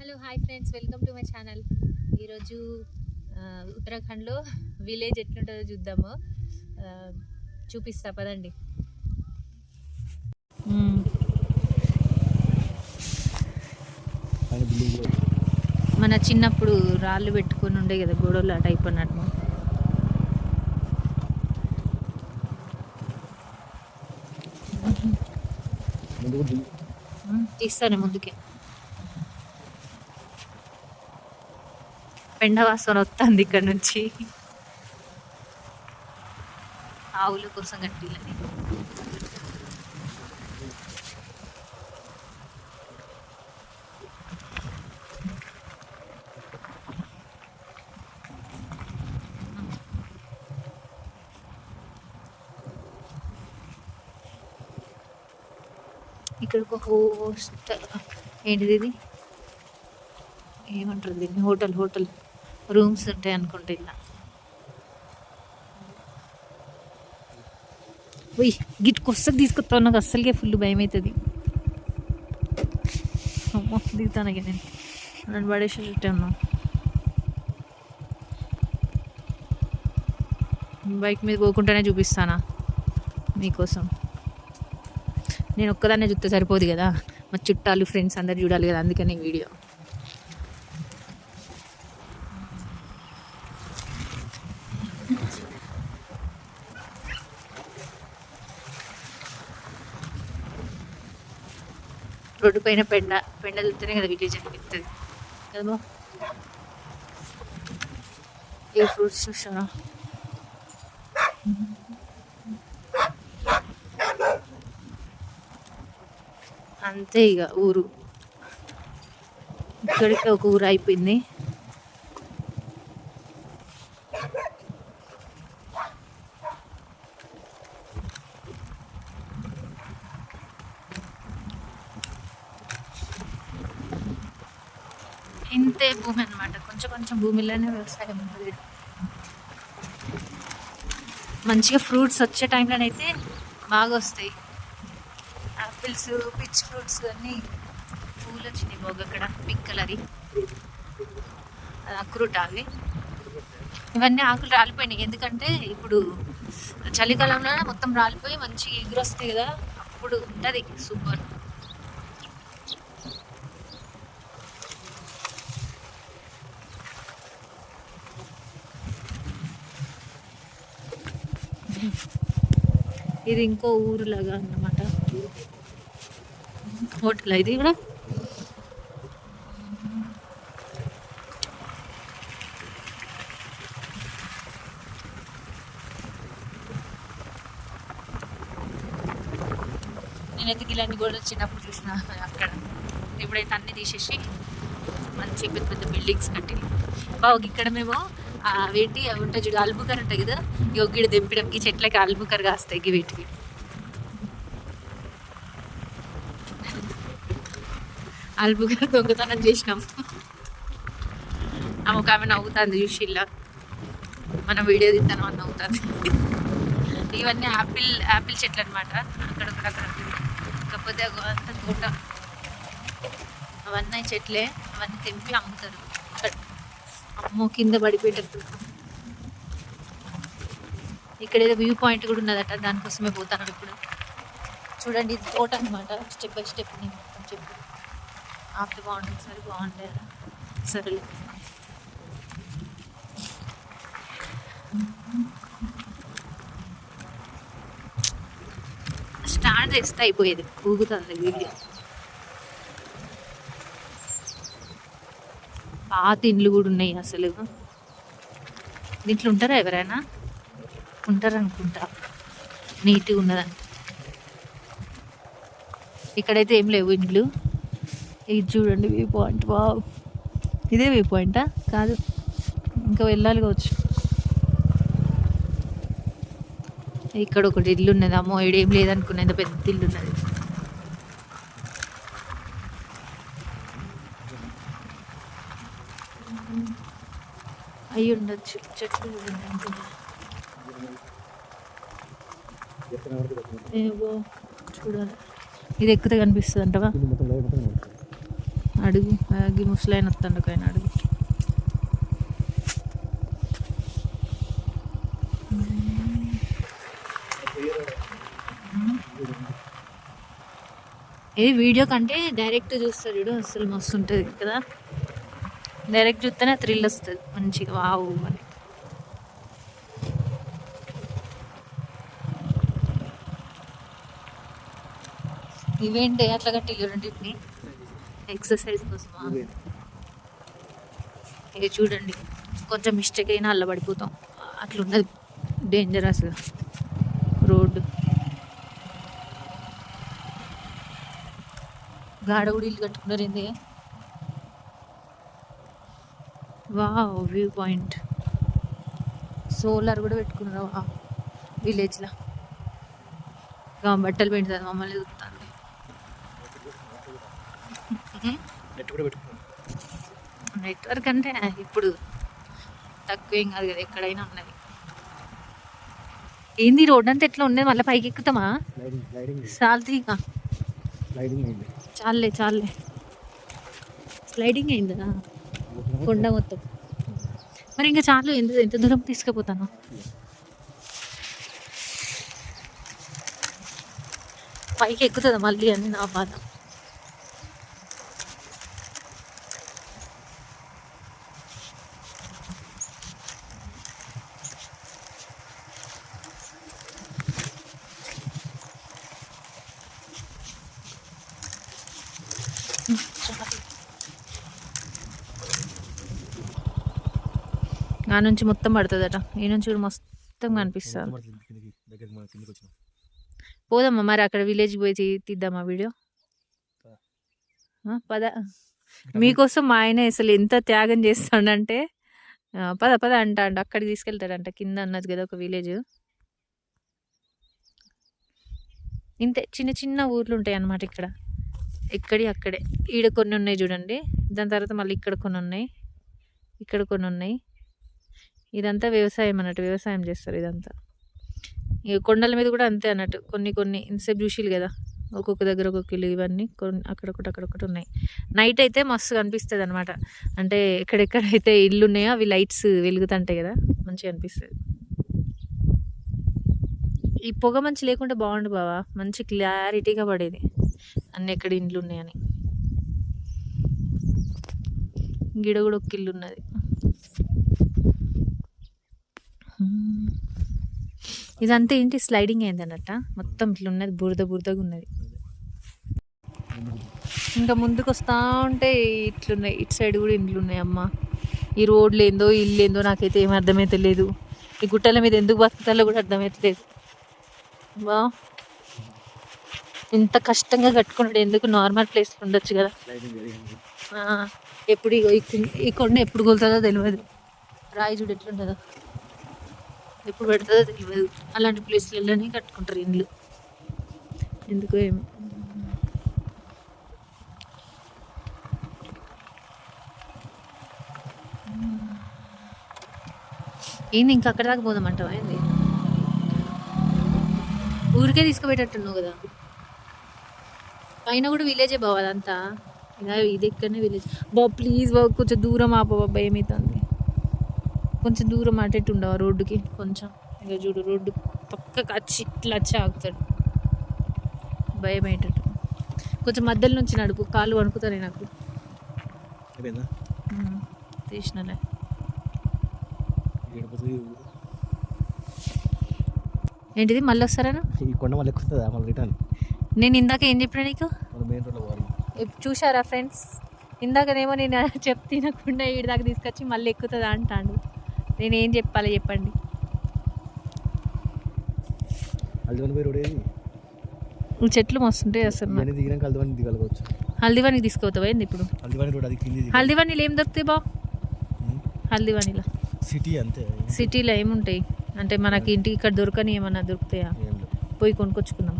Hello hi friends, welcome to my channel. ఈరోజు ఉత్తరాఖండ్లో village ఎట్లుంటుందో చూద్దాము. చూపిస్తా పదండి. మన చిన్నప్పుడు రాళ్ళు పెట్టుకొని ఉండే కదా గోడలు, ఆ టైప్ అన్నట్టు. తీస్తాను ముందుకే. పెండ వాసన వస్తుంది ఇక్కడ నుంచి. ఆవుల కోసం కట్టిలని ఇక్కడ ఒక హోస్టల్, ఏంటిది ఇది, ఏమంటారు దీన్ని, హోటల్ రూమ్స్ ఉంటాయి అనుకుంటా. ఇలా పోయి గిట్కి వస్తుంది తీసుకొస్తావు, నాకు అస్సలుకే ఫుల్ భయం అవుతుంది. అమ్మో దిగుతానగా నేను, నన్ను పడేసేటన్నా. బైక్ మీద పోకుండానే చూపిస్తానా మీకోసం. నేను ఒక్కదాన్నే చూస్తే సరిపోదు కదా, మా చుట్టాలు ఫ్రెండ్స్ అందరు చూడాలి కదా, అందుకని వీడియో. రోడ్డు పైన పెండ చూస్తేనే కదా విలేజ్ అనిపిస్తుంది కదా. ఏ ఫ్రూట్స్ చూసారా, అంతే ఇక ఊరు. ఇక్కడికి ఒక ఊరు అయిపోయింది. ఇంతే భూమి అనమాట, కొంచెం భూమిలోనే వ్యవసాయం ఉంటుంది. మంచిగా ఫ్రూట్స్ వచ్చే టైంలోనైతే బాగా వస్తాయి. యాపిల్స్, పిచ్ ఫ్రూట్స్ అన్నీ పూలు వచ్చినాయి బాగా. అక్కడ పింక్ కలర్ అక్రూట్, అవి ఇవన్నీ ఆకులు రాలిపోయినాయి. ఎందుకంటే ఇప్పుడు చలికాలంలో మొత్తం రాలిపోయి మంచిగా ఎగురొస్తాయి కదా, అప్పుడు ఉంటుంది సూపర్. ఇది ఇంకో ఊరులాగా అన్నమాట. హోటల్ ఇది కూడా. నేనైతే గిలాన్ని కూడా చిన్నప్పుడు చూసిన అక్కడ. ఇప్పుడైతే అన్నీ తీసేసి మంచి పెద్ద పెద్ద బిల్డింగ్స్ కట్టి బాగా. ఇక్కడ మేము వేటి అవి ఉంటాయి చూడు, అల్బుకర్ ఉంటాయి కదా, గిడ తెంపడానికి చెట్లకి అల్బుకర్ కాస్తాయి వీటికి. అల్బుకర్ దొంగతనం చేసినాం. ఆమె ఒక ఆమె నవ్వుతుంది చూసి, ఇలా మనం వీడియో తీస్తాను అని నవ్వుతుంది. ఇవన్నీ యాపిల్ చెట్లు అనమాట. అక్కడ కాకపోతే అంత తోట, అవన్నీ చెట్లే. అవన్నీ తెంపి అమ్ముతారు. అమ్మో కింద పడిపోయేటట్టు. ఇక్కడ ఏదో వ్యూ పాయింట్ కూడా ఉన్నదట, దానికోసమే పోతాను ఇప్పుడు. చూడండి, ఇది తోట అనమాట. స్టెప్ బై స్టెప్ నేను మొత్తం చెప్పి ఆపితే బాగుంటుంది. సరే బాగుంటాయి సరే. స్టార్ట్ చేస్తే అయిపోయేది, ఊగుతుంది వీడియో. పాత ఇండ్లు కూడా ఉన్నాయి అసలు. దీంట్లో ఉంటారా ఎవరైనా? ఉంటారు అనుకుంటా, నీట్గా ఉన్నదంట. ఇక్కడైతే ఏం లేవు ఇండ్లు. ఇది చూడండి వ్యూ పాయింట్. వావ్, ఇదే వ్యూ పాయింటా? కాదు, ఇంకా వెళ్ళాలి కావచ్చు. ఇక్కడ ఒకటి ఇల్లు ఉన్నది. అమ్మో ఏడేం లేదనుకున్నా, ఇంత పెద్ద ఇల్లు ఉన్నది. అయ్యి ఉండొచ్చు, చెట్లు ఏవో చూడాలి. ఇది ఎక్కితే కనిపిస్తుంది అంటవా? అడుగు అగి ముసలాయన వస్తాడు ఒక ఆయన అడుగు. ఏ వీడియో కంటే డైరెక్ట్ చూస్తాడు చూడు, అసలు మస్తు ఉంటుంది కదా. డైరెక్ట్ చూస్తేనే థ్రిల్ వస్తుంది మంచిగా, వావ్ అని. ఇవేంటి అట్లా కట్టి రెండింటిని ఎక్సర్సైజ్ కోసమా? ఇక చూడండి, కొంచెం మిస్టేక్ అయినా అల్ల పడిపోతాం, అట్లున్నది డేంజరస్ రోడ్డు. గాడ కూడా ఇల్లు కట్టుకున్నారు ఏంది. వావ్ వ్యూ పాయింట్, సోలార్ కూడా పెట్టుకున్నారు విలేజ్లో. బట్టలు పెడుతుంది మమ్మల్ని చూస్తాను. నెట్వర్క్ అంటే ఇప్పుడు తక్కువ ఏం కాదు కదా, ఎక్కడైనా ఉన్నది. ఏంది రోడ్ అంతా ఎట్లా ఉండేది, మళ్ళీ పైకి ఎక్కుతామా? చాలుతీగా చాలే స్లైడింగ్ అయిందా కొండ మొత్తం. మరి ఇంకా చాలు, ఎంత దూరం తీసుకుపోతాను. పైకి ఎక్కుతుందా మళ్ళీ అని నా బాధ. ఆ నుంచి మొత్తం పడుతుందట, ఈ నుంచి కూడా మొత్తం కనిపిస్తుంది. పోదమ్మా మరి, అక్కడ విలేజ్ పోయి తీద్దామా వీడియో? పద, మీకోసం మా ఆయన అసలు ఎంత త్యాగం చేస్తాడంటే, పద పద అంటాడు. అక్కడికి తీసుకెళ్తాడంట, కింద అన్నది కదా ఒక విలేజ్. ఇంతే చిన్న చిన్న ఊర్లు ఉంటాయి అన్నమాట ఇక్కడ, అక్కడే. ఈడ కొన్ని ఉన్నాయి చూడండి, దాని తర్వాత మళ్ళీ ఇక్కడ కొన్ని ఉన్నాయి, ఇక్కడ కొన్ని ఉన్నాయి. ఇదంతా వ్యవసాయం అన్నట్టు, వ్యవసాయం చేస్తారు ఇదంతా. ఇక కొండల మీద కూడా అంతే అన్నట్టు, కొన్ని ఇంతసేపు చూసిలు కదా, ఒక్కొక్క దగ్గర ఒక్కొక్క ఇల్లు. ఇవన్నీ కొన్ని అక్కడొకటి ఉన్నాయి. నైట్ అయితే మస్తు కనిపిస్తుంది అనమాట, అంటే ఎక్కడెక్కడైతే ఇల్లు ఉన్నాయో అవి లైట్స్ వెలుగుతుంటాయి కదా, మంచిగా అనిపిస్తుంది. ఈ పొగ మంచి లేకుంటే బాగుండు బావా, మంచి క్లారిటీగా పడేది అన్నీ ఎక్కడ ఇండ్లు ఉన్నాయని. గిడ కూడా ఒక ఇల్లు ఉన్నది. ఇదంతా ఏంటి స్లైడింగ్ అయింది అన్నట్ట, మొత్తం ఇట్లా ఉన్నది, బురదగా ఉన్నది. ఇంకా ముందుకు వస్తూ ఉంటే ఇట్లున్నాయి, ఇటు సైడ్ కూడా ఇండ్లు ఉన్నాయి. అమ్మ, ఈ రోడ్లు ఏందో ఇల్లు ఏందో నాకైతే ఏం అర్థమైతే లేదు. ఈ గుట్టల మీద ఎందుకు బతుకుతాలో కూడా అర్థమైతలేదు. బా ఇంత కష్టంగా కట్టుకున్నాడు, ఎందుకు నార్మల్ ప్లేస్లో ఉండొచ్చు కదా. ఎప్పుడు ఈ కొండ ఎప్పుడు కొలుతుందో తెలియదు, రాయి చూడు ఎట్లుంటుందో, ఎప్పుడు పెడుతుందో తెలియదు. అలాంటి ప్లేస్లలోనే కట్టుకుంటారు ఇండ్లు, ఎందుకో ఏమో. ఏంది ఇంకా అక్కడ దాకా పోదామంటావా ఏంది? ఊరికే తీసుకుపోయేటట్టున్నావు కదా. పైన కూడా విలేజే బావ అదంతా, ఇలా ఇది ఎక్కడనే విలేజ్. బాబు ప్లీజ్ బాబు కొంచెం దూరం ఆపో బాబా, ఏమవుతుంది కొంచెం దూరం అటెట్టు ఉండవా రోడ్డుకి కొంచెం. ఇక చూడు రోడ్డు పక్కకు వచ్చి ఇట్లా వచ్చి ఆగుతాడు, భయం అయ్యేటట్టు. కొంచెం మధ్యలో నుంచి నడుపు, కాళ్ళు వణుకుతాయి నాకు. తీసినలే. ఏంటిది మళ్ళీ వస్తారా? నేను ఇందాక ఏం చెప్పినా నీకు చూసారా ఫ్రెండ్స్? ఇందాకనేమో నేను తినకుండా ఈడి దాకా తీసుకొచ్చి మళ్ళీ ఎక్కుతుందా అంటాడు. నేనేం చెప్పాలి చెప్పండి? చెట్లు మస్తుంటాయి అసలు. హల్దీవానికి తీసుకుపోతావా ఏంది ఇప్పుడు? హల్దీవానీలో ఏం దొరుకుతాయి బా? హల్దీవానీలో సిటీ అంతే, సిటీలో ఏముంటాయి అంటే మనకి ఇంటికి ఇక్కడ దొరకని ఏమన్నా దొరుకుతాయా? పోయి కొనుక్కొచ్చుకుందాం.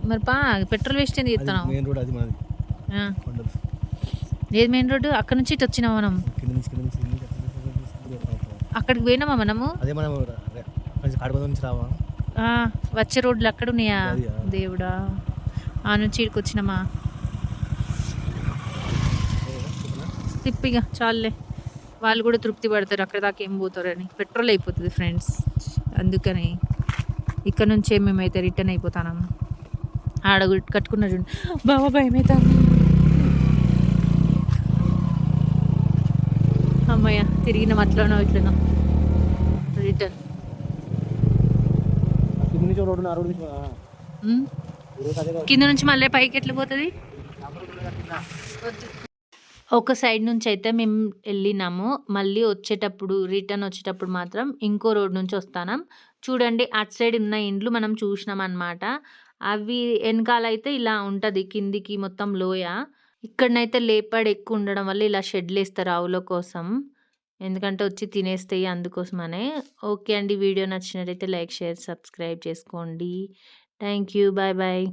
మరి పా పెట్రోల్ వేస్ట్ ఏంది చెప్తున్నావు? ఏది మెయిన్ రోడ్డు? అక్కడ నుంచి ఇటు వచ్చినామా మనం? అక్కడికి పోయినామా మనము? వచ్చే రోడ్లు అక్కడ ఉన్నాయా దేవుడా? ఆ నుంచి ఇక్కడికి వచ్చినామా? తిప్పిగా చాలులే, వాళ్ళు కూడా తృప్తి పడతారు. అక్కడ దాకా ఏం పోతారని. పెట్రోల్ అయిపోతుంది ఫ్రెండ్స్, అందుకని ఇక్కడ నుంచే మేమైతే రిటర్న్ అయిపోతాం. ఆడ కట్టుకున్న చూడండి బాబా, భయం అవుతుంది. అమ్మయ్య, తిరిగిన అట్లనో ఇట్లనో రిటర్న్. కింద నుంచి మళ్ళీ పైకి ఎట్లా పోతుంది? ఒక సైడ్ నుంచి అయితే మేము వెళ్ళినాము. మళ్ళీ వచ్చేటప్పుడు, రిటర్న్ వచ్చేటప్పుడు మాత్రం ఇంకో రోడ్ నుంచి వస్తాం. చూడండి, అటు సైడ్ ఉన్న ఇండ్లు మనం చూసినాం అనమాట. అవి వెనకాలైతే ఇలా ఉంటుంది, కిందికి మొత్తం లోయ. ఇక్కడనైతే లేపాడు ఎక్కువ ఉండడం వల్ల ఇలా షెడ్లు వేస్తారు ఆవుల కోసం, ఎందుకంటే వచ్చి తినేస్తాయి, అందుకోసమనే. ఓకే అండి, వీడియో నచ్చినట్టయితే లైక్, షేర్, సబ్స్క్రైబ్ చేసుకోండి. Thank you, bye bye.